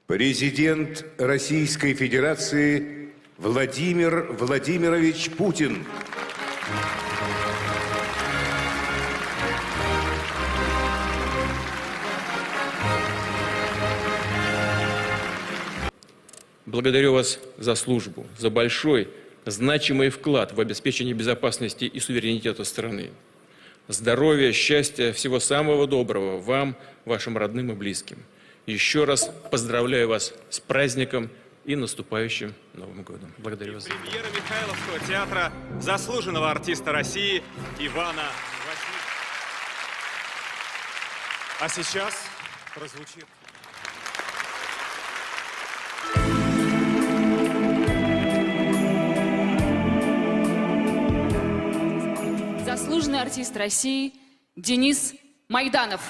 Президент Российской Федерации Владимир Владимирович Путин. Благодарю вас за службу, за большой, значимый вклад в обеспечение безопасности и суверенитета страны. Здоровья, счастья, всего самого доброго вам, вашим родным и близким. Еще раз поздравляю вас с праздником и наступающим Новым годом. Благодарю вас. Премьера Михайловского театра заслуженного артиста России Ивана Васильева. А сейчас прозвучит... Заслуженный артист России Денис Майданов.